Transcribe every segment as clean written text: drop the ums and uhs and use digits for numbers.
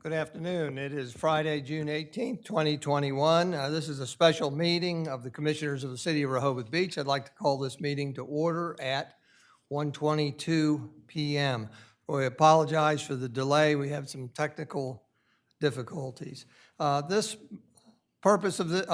Good afternoon. It is Friday, June 18th, 2021. This is a special meeting of the Commissioners of the City of Rehoboth Beach. I'd like to call this meeting to order at 1:22 p.m. We apologize for the delay. We have some technical difficulties. This purpose of the,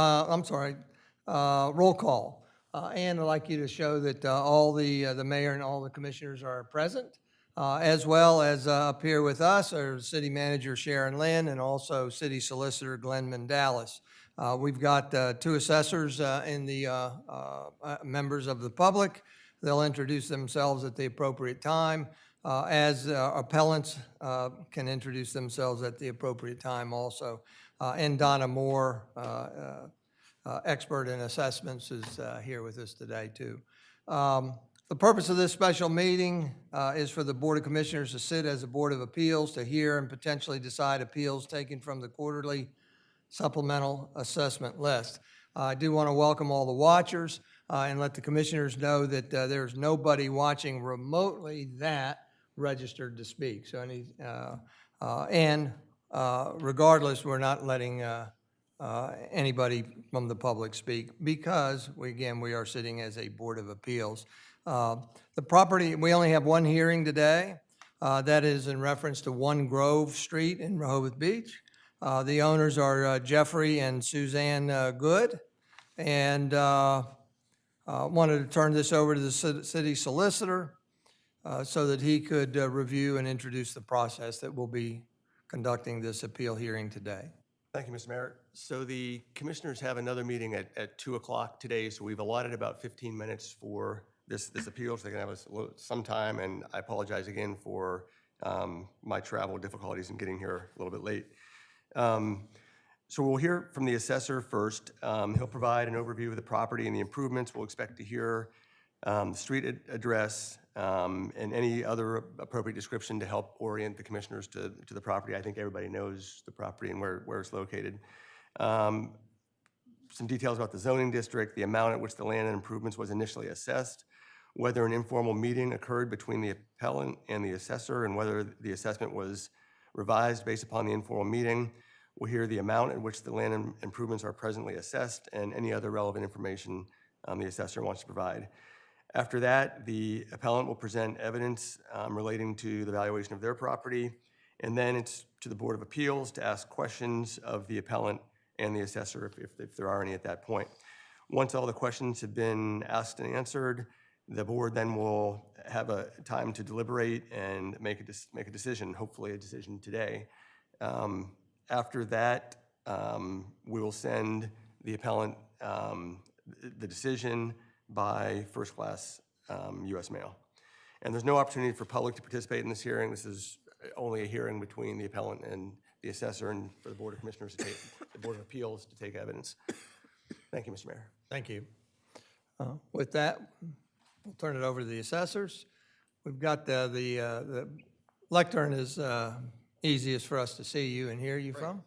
roll call. Ann, I'd like you to show that all the mayor and all the commissioners are present. As well as up here with us are City Manager Sharon Lynn and also City Solicitor Glenn Mandalis. We've got two assessors and the members of the public. They'll introduce themselves at the appropriate time, as appellants can introduce themselves at the appropriate time also. And Donna Moore, expert in assessments, is here with us today too. The purpose of this special meeting is for the Board of Commissioners to sit as a Board of Appeals to hear and potentially decide appeals taken from the quarterly supplemental assessment list. I do want to welcome all the watchers and let the commissioners know that there's nobody watching remotely that registered to speak. So regardless, we're not letting anybody from the public speak because, we are sitting as a Board of Appeals. The property, we only have one hearing today. That is in reference to 1 Grove Street in Rehoboth Beach. The owners are Jeffrey and Suzanne Good. And wanted to turn this over to the city solicitor so that he could review and introduce the process that will be conducting this appeal hearing today. Thank you, Mr. Mayor. So the commissioners have another meeting at 2 o'clock today, so we've allotted about 15 minutes for this appeal, so they can have some time, and I apologize again for my travel difficulties in getting here a little bit late. So we'll hear from the assessor first. He'll provide an overview of the property and the improvements. We'll expect to hear the street address and any other appropriate description to help orient the commissioners to the property. I think everybody knows the property and where it's located. Some details about the zoning district, the amount at which the land and improvements was initially assessed, whether an informal meeting occurred between the appellant and the assessor, and whether the assessment was revised based upon the informal meeting. We'll hear the amount at which the land and improvements are presently assessed and any other relevant information the assessor wants to provide. After that, the appellant will present evidence relating to the valuation of their property, and then it's to the Board of Appeals to ask questions of the appellant and the assessor if there are any at that point. Once all the questions have been asked and answered, the board then will have a time to deliberate and make a decision, hopefully a decision today. After that, we will send the appellant the decision by first-class U.S. mail. And there's no opportunity for public to participate in this hearing. This is only a hearing between the appellant and the assessor, and for the Board of Commissioners to take, the Board of Appeals to take evidence. Thank you, Mr. Mayor. Thank you. With that, we'll turn it over to the assessors. We've got the lectern is easiest for us to see you and hear you from.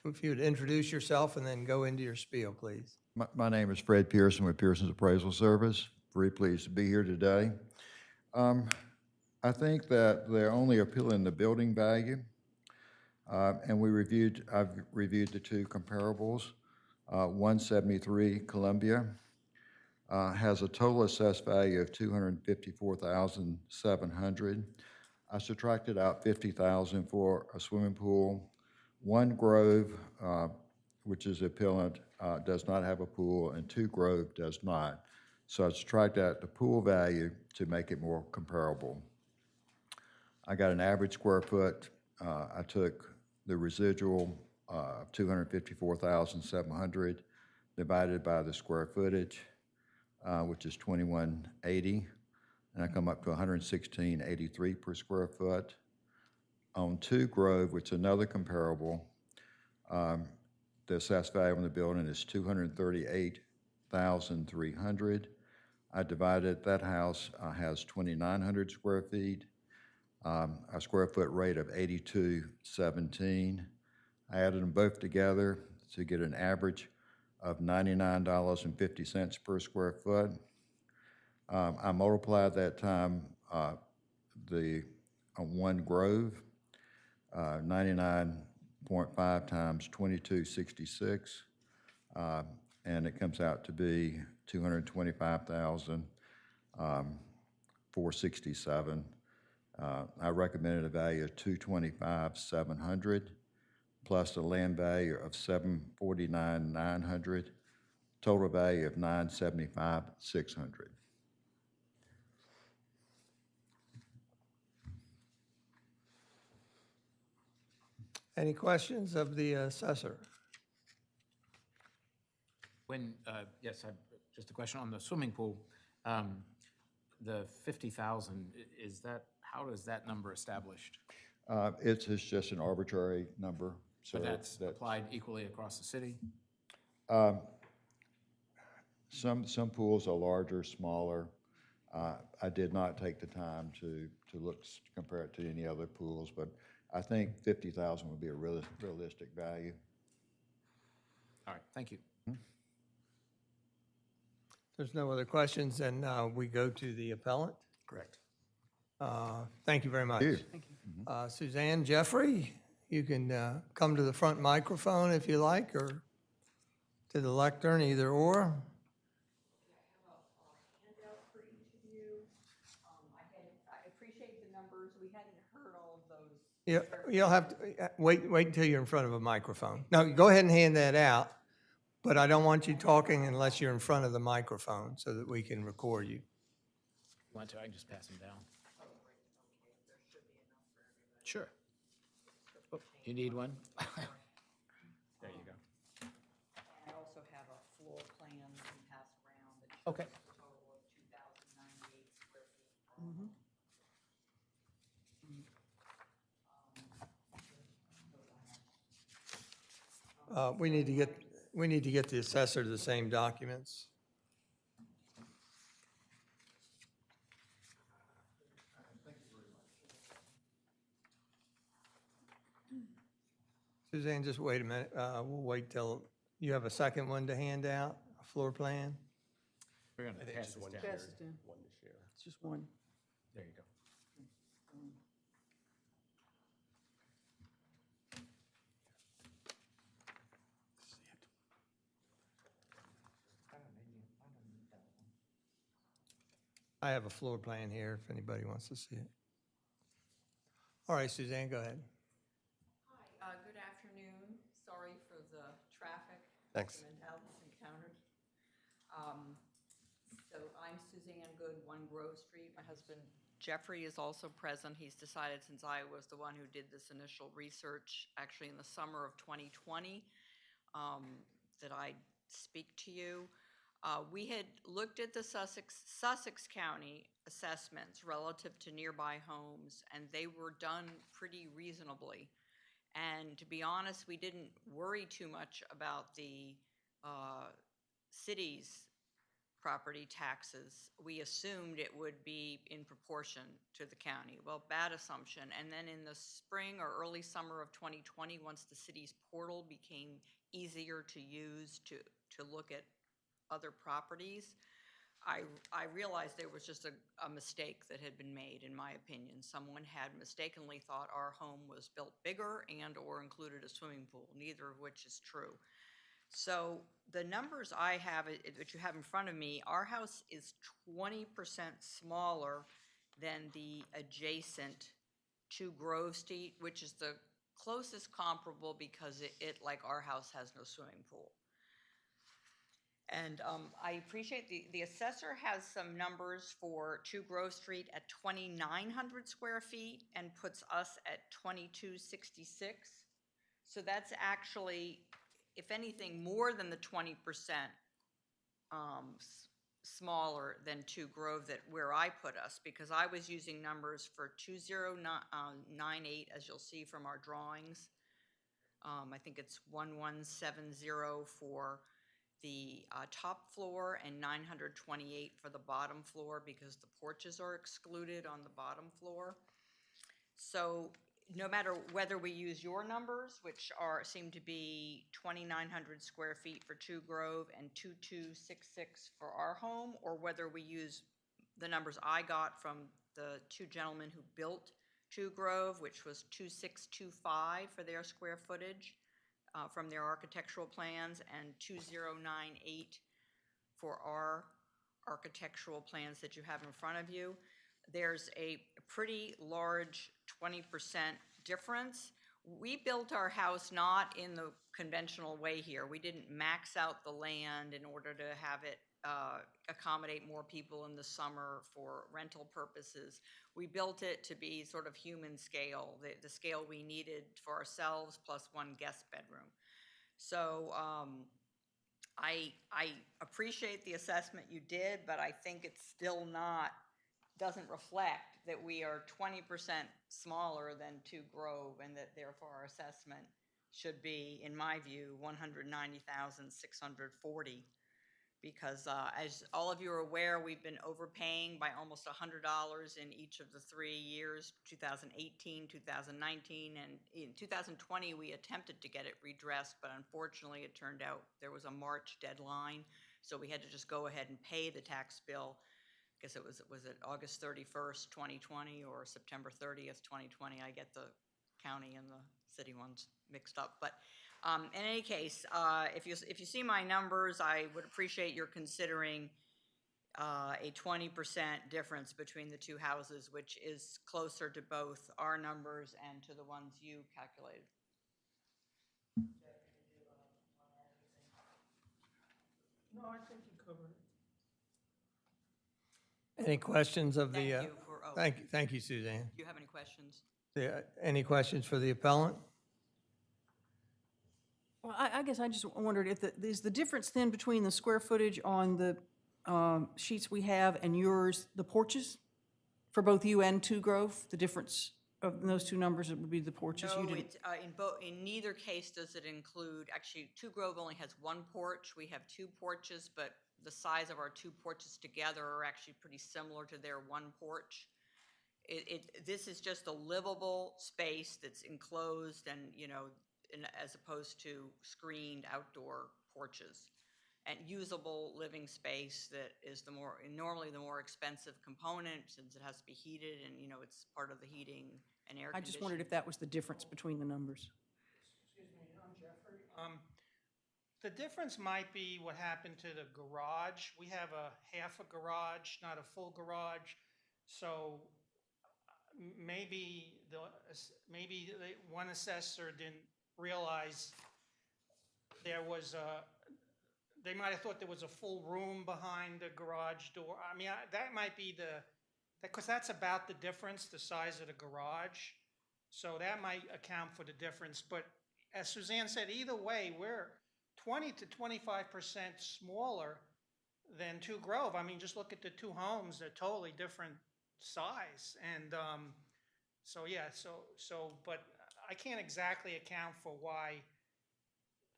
If you would introduce yourself and then go into your spiel, please. My name is Fred Pearson with Pearson's Appraisal Service. Very pleased to be here today. I think that they're only appealing the building value, and I've reviewed the two comparables. 173 Columbia has a total assessed value of $254,700. I subtracted out $50,000 for a swimming pool. 1 Grove, which is appellant, does not have a pool, and 2 Grove does not. So I subtracted out the pool value to make it more comparable. I got an average square foot. I took the residual of $254,700 divided by the square footage, which is 2180, and I come up to 116.83 per square foot. On 2 Grove, which is another comparable, the assessed value on the building is $238,300. I divided, that house has 2,900 square feet, a square foot rate of 82.17. I added them both together to get an average of $99.50 per square foot. I multiplied that time on 1 Grove. 99.5 times 2266, and it comes out to be 225,467. I recommended a value of 225,700 plus a land value of 749,900, total value of 975,600. Any questions of the assessor? Yes, just a question on the swimming pool. The 50,000, is that, how is that number established? It's just an arbitrary number, so So that's that applied equally across the city? some pools are larger, smaller. I did not take the time to compare it to any other pools, but I think 50,000 would be a realistic value. All right, thank you. There's no other questions, and we go to the appellant. Correct. Thank you very much. Thank you. Suzanne, Jeffrey, you can come to the front microphone if you like, or to the lectern, either or. Handout for each of you. I appreciate the numbers. We hadn't heard all of those. You'll have to, wait until you're in front of a microphone. No, go ahead and hand that out, but I don't want you talking unless you're in front of the microphone so that we can record you. Want to, I can just pass them down. Sure. Oh, you need one? There you go. I also have a floor plan that we pass around that shows Okay. a total of 2,098 square feet. We need to get the assessor the same documents. Suzanne, just wait a minute. We'll wait till you have a second one to hand out, a floor plan. We're going to pass this down. Pass it down. One to share. It's just one. There you go. I have a floor plan here if anybody wants to see it. All right, Suzanne, go ahead. Hi, good afternoon. Sorry for the traffic. Thanks. And how this encountered. So I'm Suzanne Good, 1 Grove Street. My husband Jeffrey is also present. He's decided, since I was the one who did this initial research, actually in the summer of 2020, that I speak to you. We had looked at the Sussex County assessments relative to nearby homes, and they were done pretty reasonably. And to be honest, we didn't worry too much about the city's property taxes. We assumed it would be in proportion to the county. Well, bad assumption. And then in the spring or early summer of 2020, once the city's portal became easier to use to look at other properties, I realized there was just a mistake that had been made, in my opinion. Someone had mistakenly thought our home was built bigger and or included a swimming pool, neither of which is true. So the numbers I have, that you have in front of me, our house is 20% smaller than the adjacent to Grove Street, which is the closest comparable because it like our house, has no swimming pool. And I appreciate the assessor has some numbers for 2 Grove Street at 2,900 square feet and puts us at 2,266. So that's actually, if anything, more than the 20% smaller than 2 Grove where I put us, because I was using numbers for 2098, as you'll see from our drawings. I think it's 1170 for the top floor and 928 for the bottom floor, because the porches are excluded on the bottom floor. So no matter whether we use your numbers, which seem to be 2,900 square feet for 2 Grove and 2,266 for our home, or whether we use the numbers I got from the 2 gentlemen who built Two Grove, which was 2625 for their square footage from their architectural plans, and 2098 for our architectural plans that you have in front of you. There's a pretty large 20% difference. We built our house not in the conventional way here. We didn't max out the land in order to have it accommodate more people in the summer for rental purposes. We built it to be sort of human scale, the scale we needed for ourselves plus one guest bedroom. So I appreciate the assessment you did, but I think it's still doesn't reflect that we are 20% smaller than Two Grove, and that therefore our assessment should be, in my view, $190,640. Because as all of you are aware, we've been overpaying by almost $100 in each of the 3 years, 2018, 2019, and in 2020 we attempted to get it redressed, but unfortunately it turned out there was a March deadline, so we had to just go ahead and pay the tax bill. I guess was it August 31st, 2020 or September 30th, 2020? I get the county and the city ones mixed up. But in any case, if you see my numbers, I would appreciate your considering a 20% difference between the two houses, which is closer to both our numbers and to the ones you calculated. No, I think you covered it. Any questions of the? Thank you for, Thank you, Suzanne. do you have any questions? Any questions for the appellant? Well, I guess I just wondered if is the difference then between the square footage on the sheets we have and yours, the porches? For both you and Two Grove, the difference of those two numbers, it would be the porches you No, didn't? it's, in neither case does it include, actually, Two Grove only has one porch. We have two porches, but the size of our two porches together are actually pretty similar to their one porch. This is just a livable space that's enclosed and, as opposed to screened outdoor porches. And usable living space that is normally the more expensive component, since it has to be heated and, it's part of the heating and air I conditioning. just wondered if that was the difference between the numbers. Excuse me, I'm Jeffrey. The difference might be what happened to the garage. We have a half a garage, not a full garage. So maybe one assessor didn't realize there was they might have thought there was a full room behind the garage door. I mean, that might be because that's about the difference, the size of the garage. So that might account for the difference. But as Suzanne said, either way, we're 20 to 25% smaller than Two Grove. I mean, just look at the two homes; they're totally different size. And but I can't exactly account for why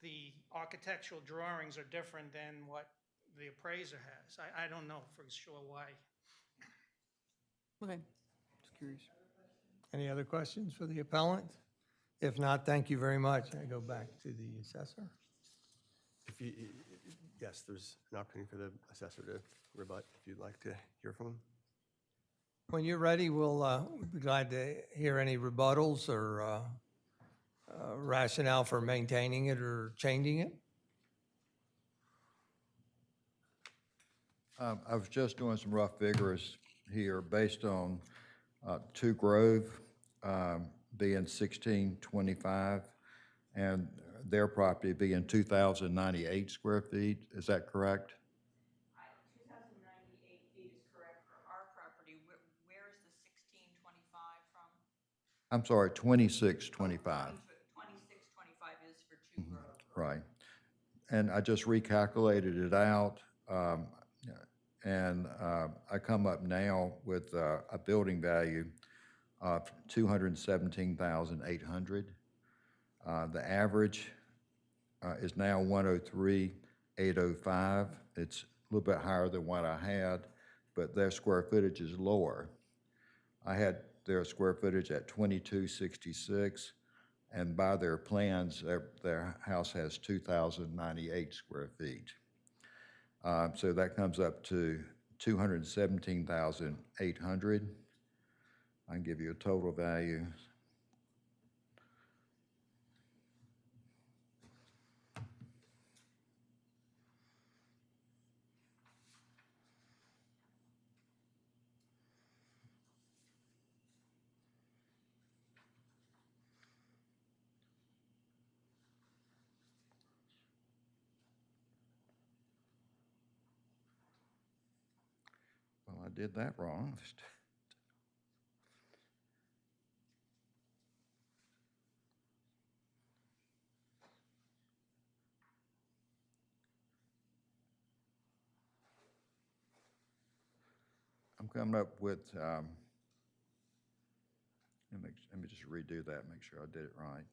the architectural drawings are different than what the appraiser has. I don't know for sure why. Okay, just curious. Any other questions for the appellant? If not, thank you very much. I go back to the assessor. Yes, there's an opportunity for the assessor to rebut if you'd like to hear from him. When you're ready, we'll be glad to hear any rebuttals or rationale for maintaining it or changing it. I was just doing some rough figures here based on Two Grove being 1625 and their property being 2,098 square feet. Is that correct? 2,098 feet is correct for our property. Where is the 1625 from? I'm sorry, 2625. 2625 is for Two Grove. Right. And I just recalculated it out, and I come up now with a building value of $217,800. The average is now 103,805. It's a little bit higher than what I had, but their square footage is lower. I had their square footage at 2266, and by their plans, their house has 2,098 square feet. So that comes up to 217,800. I can give you a total value. Well, I did that wrong. I'm coming up with, let me just redo that, make sure I did it right.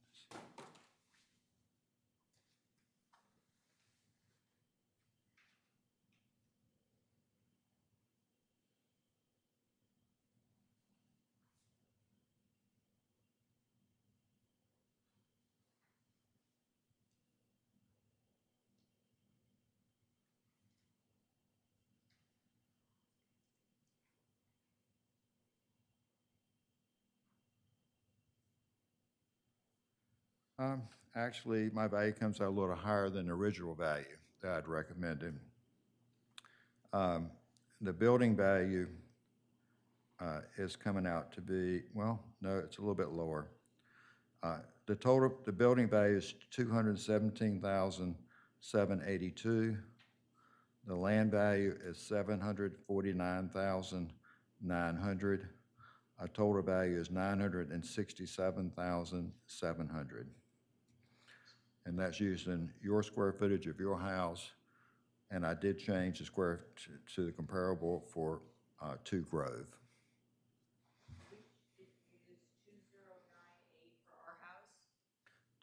Actually, my value comes out a little higher than the original value that I'd recommended. The building value is coming out to be, well, no, it's a little bit lower. The building value is $217,782. The land value is $749,900. Our total value is $967,700. And that's using your square footage of your house, and I did change the square to the comparable for 2 Grove. You used 2098 for our house,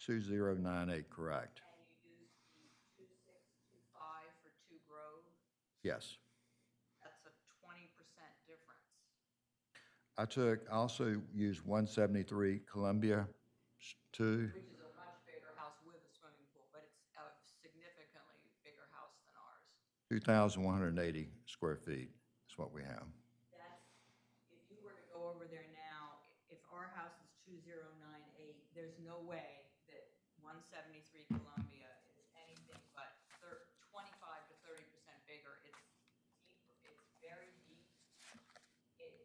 2098, correct. and you used the 2625 for 2 Grove. Yes. That's a 20% difference. I also used 173 Columbia 2, Which is a much bigger house with a swimming pool, but it's a significantly bigger house than ours. 2,180 square feet is what we have. That's, if you were to go over there now, if our house is 2098, there's no way that 173 Columbia is anything but 25 to 30% bigger. It's deeper, it's very deep.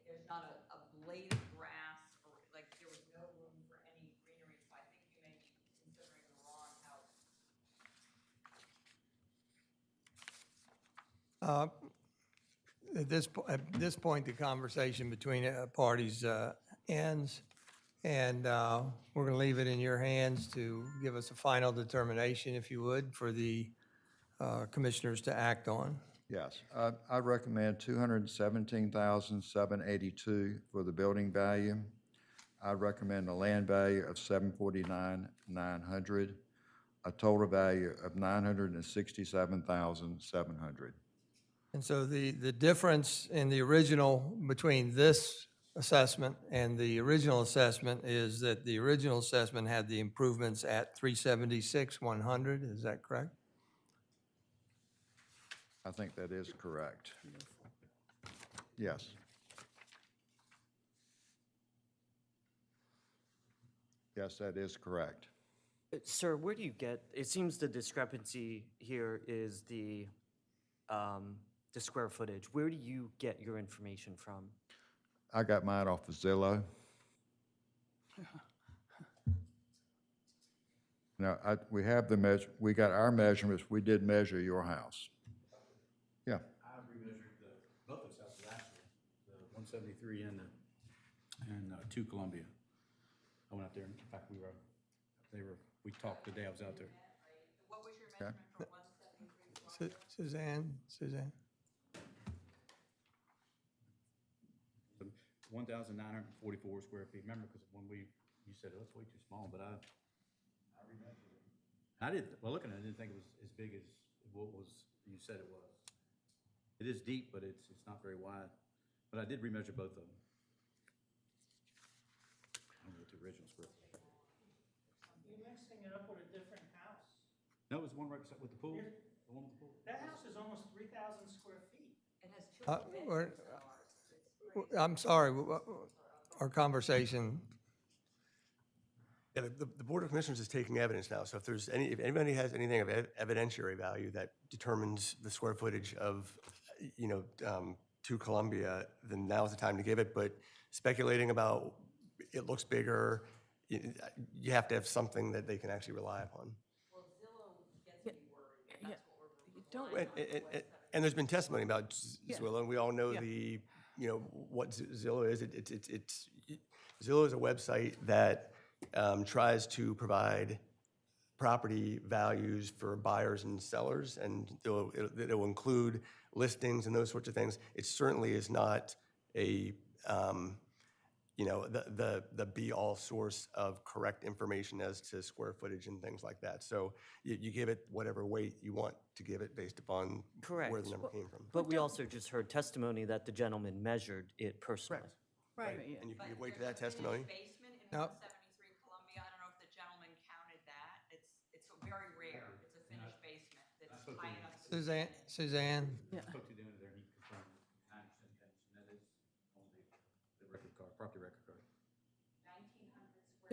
There's not a blade of grass, or like, there was no room for any greenery, so I think you may be considering the wrong house. At this point, the conversation between parties ends, and we're going to leave it in your hands to give us a final determination, if you would, for the commissioners to act on. Yes, I recommend $217,782 for the building value. I recommend a land value of $749,900, a total value of $967,700. And so the difference in the original, between this assessment and the original assessment, is that the original assessment had the improvements at 376,100, is that correct? I think that is correct. Yes. Yes, that is correct. Sir, where do you get, it seems the discrepancy here is the square footage. Where do you get your information from? I got mine off of Zillow. Now, we have we got our measurements, we did measure your house. Yeah, I remeasured both those houses actually, the 173 and 2 Columbia. I went out there, in fact, we talked the day I was out there. What was your measurement for 173 Columbia? Suzanne? 1,944 square feet. Remember, because you said, oh, it's way too small, but I remeasured it. Looking at it, I didn't think it was as big as what you said it was. It is deep, but it's not very wide. But I did remeasure both of them. I don't know what the original square feet. You're mixing it up with a different house. No, it was one right beside with the pool. The one with the pool. That house is almost 3,000 square feet. It has 2 Uh, bedrooms we're- than ours. It's crazy. I'm sorry, our conversation, Yeah, the Board of Commissioners is taking evidence now, so if anybody has anything of evidentiary value that determines the square footage of, to Columbia, then now's the time to give it, but speculating about it looks bigger, you have to have something that they can actually rely upon. Don't, And there's been testimony about Yeah. Zillow, and we all know Yeah. what Zillow is. Zillow is a website that tries to provide property values for buyers and sellers, and it'll include listings and those sorts of things. It certainly is not a, the be-all source of correct information as to square footage and things like that. So you give it whatever weight you want to give it based upon where Correct. the number came from. But we also just heard testimony that the gentleman measured it personally. right, And you can give But weight to there's that a finished testimony. basement in No. 173 Columbia. I don't know if the gentleman counted that. It's very rare. It's a finished basement that's high enough to. Suzanne, I spoke to the owner there, and he confirmed 90% finished, and that is on the record card, property record card.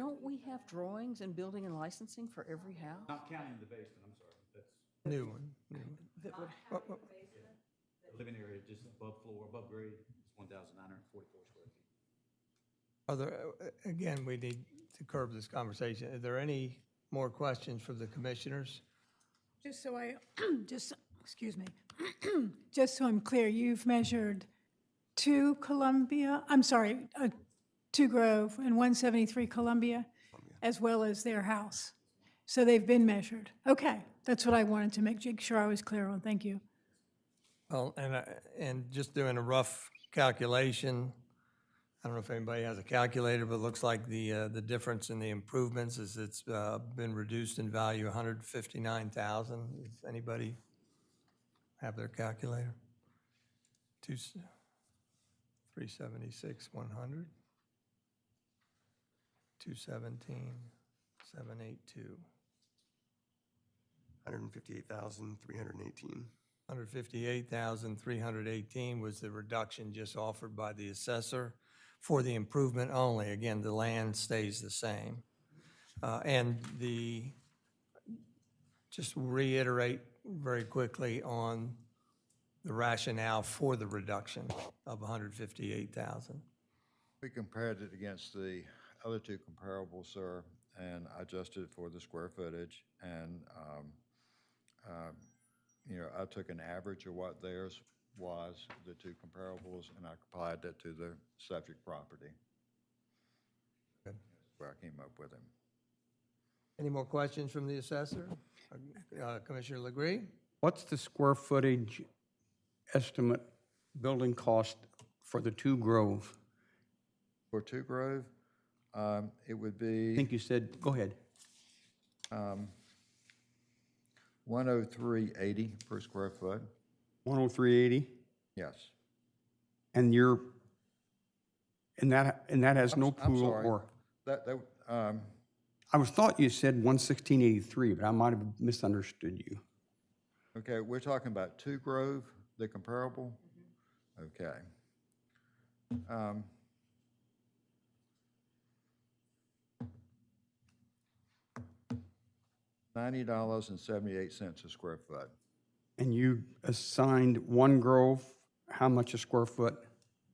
don't we have drawings and building and licensing for every house? Not counting the basement, I'm sorry, that's new one. That would, the living area just above floor, above grade, it's 1,944 square feet. Are there, again, we need to curb this conversation. Are there any more questions from the commissioners? Just so I, excuse me, just so I'm clear, you've measured 2 Columbia, I'm sorry, 2 Grove and 173 Columbia, as well as their house. So they've been measured. Okay, that's what I wanted to make sure I was clear on. Thank you. Well, and just doing a rough calculation, I don't know if anybody has a calculator, but it looks like the difference in the improvements is it's been reduced in value 159,000. Does anybody have their calculator? 376, 100. 217, 782. 158,318. 158,318 was the reduction just offered by the assessor for the improvement only. Again, the land stays the same. And just reiterate very quickly on the rationale for the reduction of 158,000. We compared it against the other 2 comparables, sir, and adjusted for the square footage. And, I took an average of what theirs was, the 2 comparables, and I applied that to the subject property. Okay. That's where I came up with it. Any more questions from the assessor? Commissioner Legree? What's the square footage estimate building cost for the 2 Grove? For 2 Grove, it would I be think you said, go ahead. 103.80 per square foot. 103.80? Yes. And and that has no I'm pool sorry. or, I thought you said 116.83, but I might have misunderstood you. Okay, we're talking about 2 Grove, the comparable? Okay. $90.78 a square foot. And you assigned 1 Grove, how much a square foot?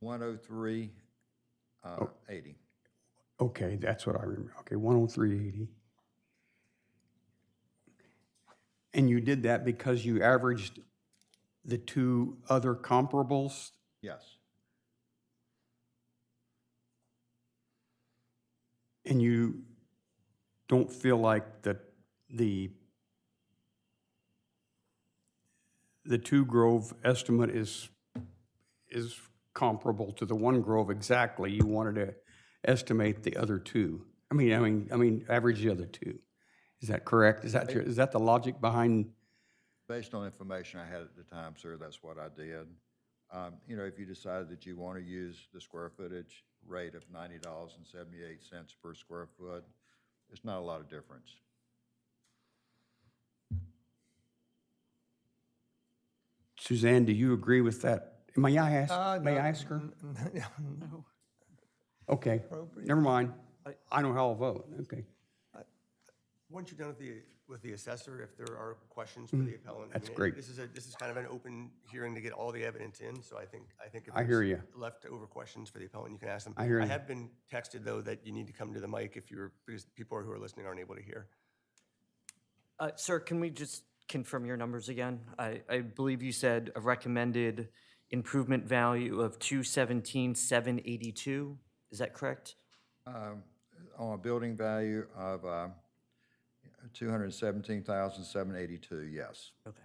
103.80. Okay, that's what I remember. Okay, 103.80. And you did that because you averaged the 2 other comparables? Yes. And you don't feel like the 2 Grove estimate is comparable to the 1 Grove exactly? You wanted to estimate the other 2. I mean, average the other 2. Is that correct? Is that the logic behind? Based on information I had at the time, sir, that's what I did. If you decided that you want to use the square footage rate of $90.78 per square foot, it's not a lot of difference. Suzanne, do you agree with that? May I ask her? Okay, never mind. I know how I'll vote, okay. Once you're done with the assessor, if there are questions for the appellant. That's I mean, great. This is kind of an open hearing to get all the evidence in, so I think if I hear there's ya. leftover questions for the appellant, you can ask them. I hear I you. have been texted, though, that you need to come to the mic because people who are listening aren't able to hear. Sir, can we just confirm your numbers again? I believe you said a recommended improvement value of 217,782. Is that correct? On a building value of 217,782, yes. Okay.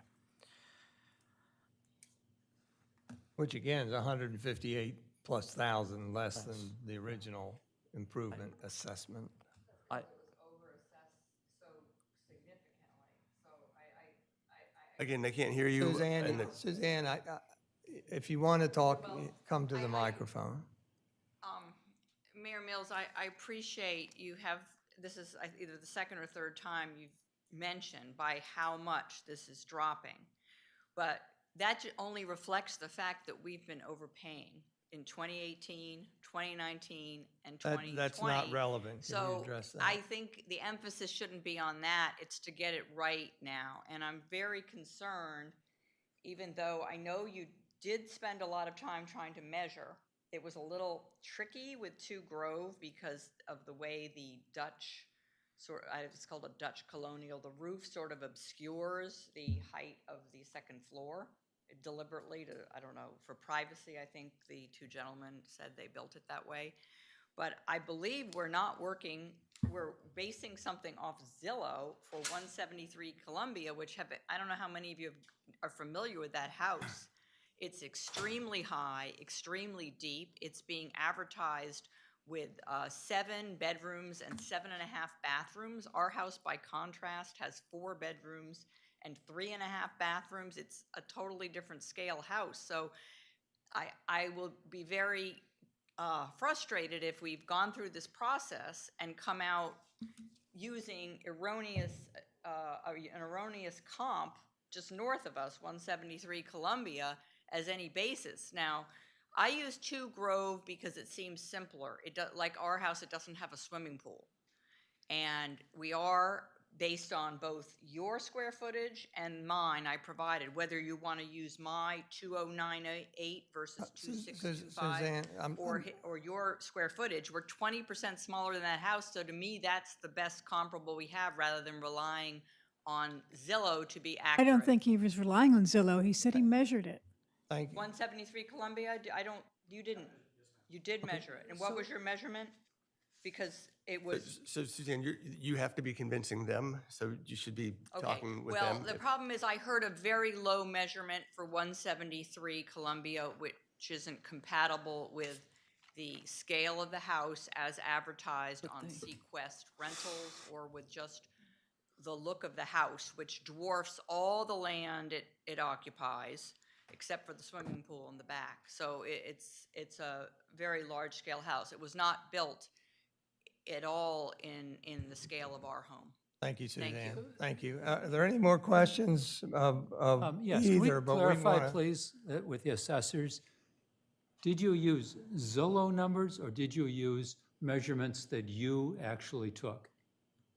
Which again is 158+ thousand less than the original improvement assessment. I, Over-assessed so significantly, so Again, they can't hear you. and the- Suzanne, if you want to talk, come to the microphone. Mayor Mills, I appreciate you have, this is either the second or third time you've mentioned by how much this is dropping. But that only reflects the fact that we've been overpaying in 2018, 2019, and 2020. That's not relevant. Can you address that? So I think the emphasis shouldn't be on that. It's to get it right now. And I'm very concerned, even though I know you did spend a lot of time trying to measure. It was a little tricky with 2 Grove because of the way the Dutch, it's called a Dutch colonial, the roof sort of obscures the height of the second floor deliberately to, I don't know, for privacy. I think the 2 gentlemen said they built it that way. But I believe we're basing something off Zillow for 173 Columbia, which I don't know how many of you are familiar with that house. It's extremely high, extremely deep. It's being advertised with 7 bedrooms and 7.5 bathrooms. Our house, by contrast, has 4 bedrooms and 3.5 bathrooms. It's a totally different scale house. So I will be very frustrated if we've gone through this process and come out using an erroneous comp just north of us, 173 Columbia, as any basis. Now, I use 2 Grove because it seems simpler. Like our house, it doesn't have a swimming pool. And we are based on both your square footage and mine I provided, whether you want to use my 2098 versus 2625 Suzanne, or your square footage. We're 20% smaller than that house, so to me, that's the best comparable we have rather than relying on Zillow to be accurate. I don't think he was relying on Zillow. He said he measured it. Thank you. 173 Columbia, you didn't. You did measure it. And what was your measurement? Because it was. So Suzanne, you have to be convincing them, so you should be talking with them. Well, the problem is I heard a very low measurement for 173 Columbia, which isn't compatible with the scale of the house as advertised on Sequest Rentals or with just the look of the house, which dwarfs all the land it occupies, except for the swimming pool in the back. So it's a very large-scale house. It was not built at all in the scale of our home. Thank you, Suzanne. you. Thank you. Are there any more questions of Yes, can we either? But we clarify, want to. please, with the assessors? Did you use Zillow numbers or did you use measurements that you actually took?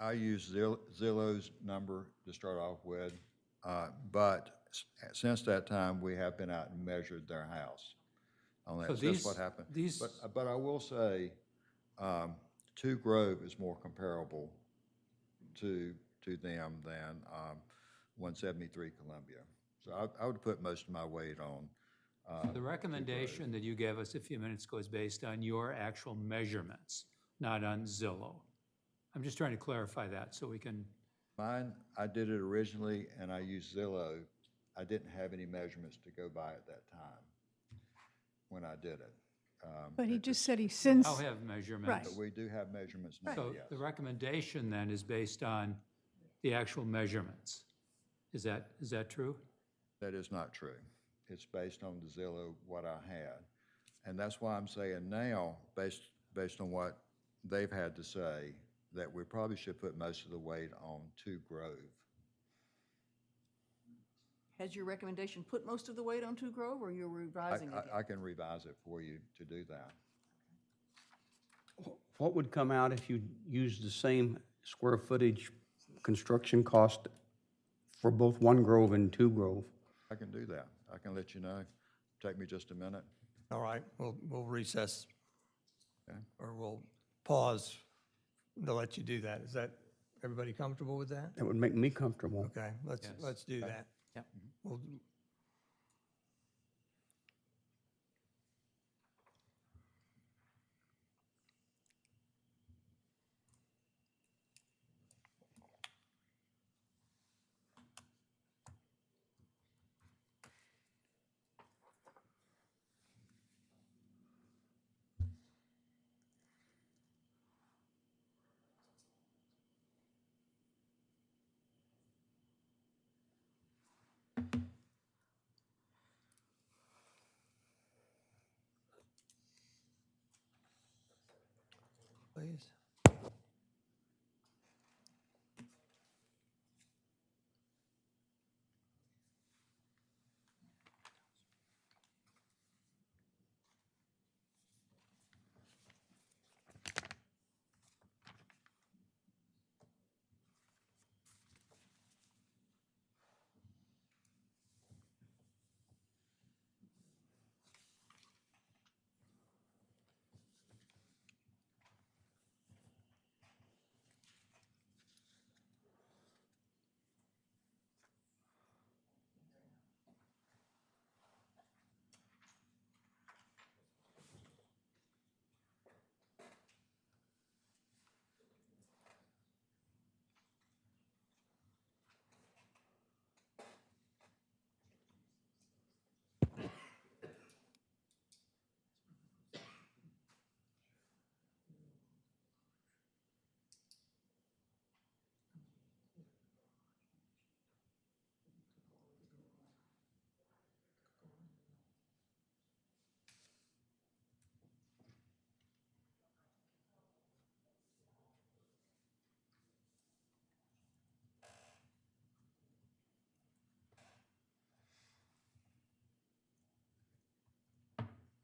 I use Zillow's number to start off with, but since that time, we have been out and measured their house. So That's what happened. But I will say, 2 Grove is more comparable to them than 173 Columbia. So I would put most of my weight on. The recommendation that you gave us a few minutes ago is based on your actual measurements, not on Zillow. I'm just trying to clarify that so we can. Mine, I did it originally and I used Zillow. I didn't have any measurements to go by at that time when I did it. But he just said he since, Now have measurements. Right. But we do have measurements now, So yes. the recommendation then is based on the actual measurements. Is that true? That is not true. It's based on the Zillow, what I had. And that's why I'm saying now, based on what they've had to say, that we probably should put most of the weight on 2 Grove. Has your recommendation put most of the weight on 2 Grove, or you're revising it? I can revise it for you to do that. What would come out if you used the same square footage construction cost for both One Grove and Two Grove? I can do that. I can let you know. Take me just a minute. All right, we'll recess, Okay. or we'll pause to let you do that. Is that, everybody comfortable with that? That would make me comfortable. Okay, let's do that. Yep. We'll- Please.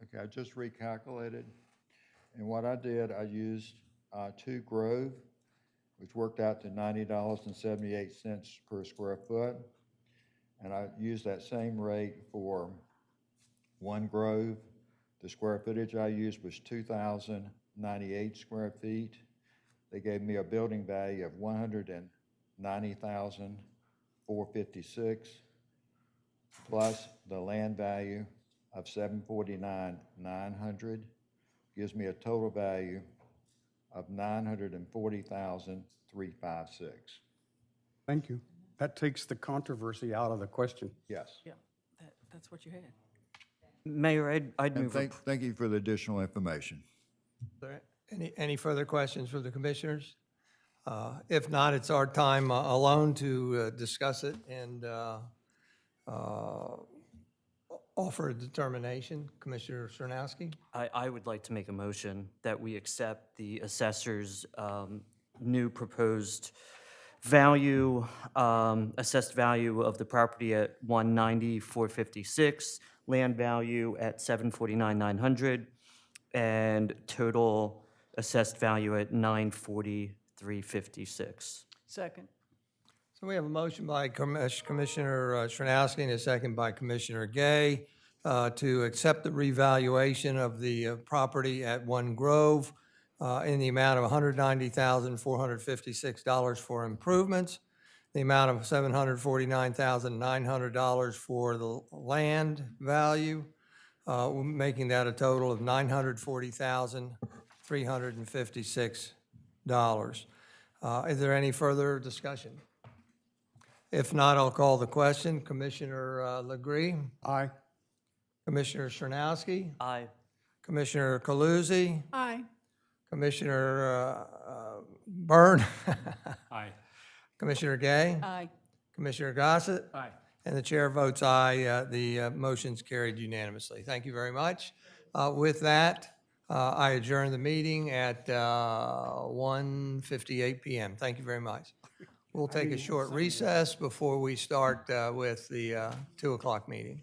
Okay, I just recalculated, and what I did, I used Two Grove, which worked out to $90.78 per square foot, and I used that same rate for One Grove. The square footage I used was 2,098 square feet. They gave me a building value of $190,456, plus the land value of $749,900, gives me a total value of $940,356. Thank you. That takes the controversy out of the question. Yes. Yeah, that's what you had. Mayor, I'd And move. thank you for the additional information. There any further questions for the commissioners? If not, it's our time alone to discuss it and offer a determination. Commissioner Sernowski? I would like to make a motion that we accept the assessor's new proposed value, assessed value of the property at 190,456, land value at 749,900, and total assessed value at 940,356. Second. So we have a motion by Commissioner Sernowski and a second by Commissioner Gay to accept the revaluation of the property at One Grove in the amount of $190,456 for improvements, the amount of $749,900 for the land value, making that a total of $940,356. Is there any further discussion? If not, I'll call the question. Commissioner Legree? Aye. Commissioner Sernowski? Aye. Commissioner Coluzzi? Aye. Commissioner Byrne? Aye. Commissioner Gay? Aye. Commissioner Gossett? Aye. And the chair votes aye. The motion's carried unanimously. Thank you very much. With that, I adjourn the meeting at 1:58 PM. Thank you very much. We'll take a short recess before we start with the 2 o'clock meeting.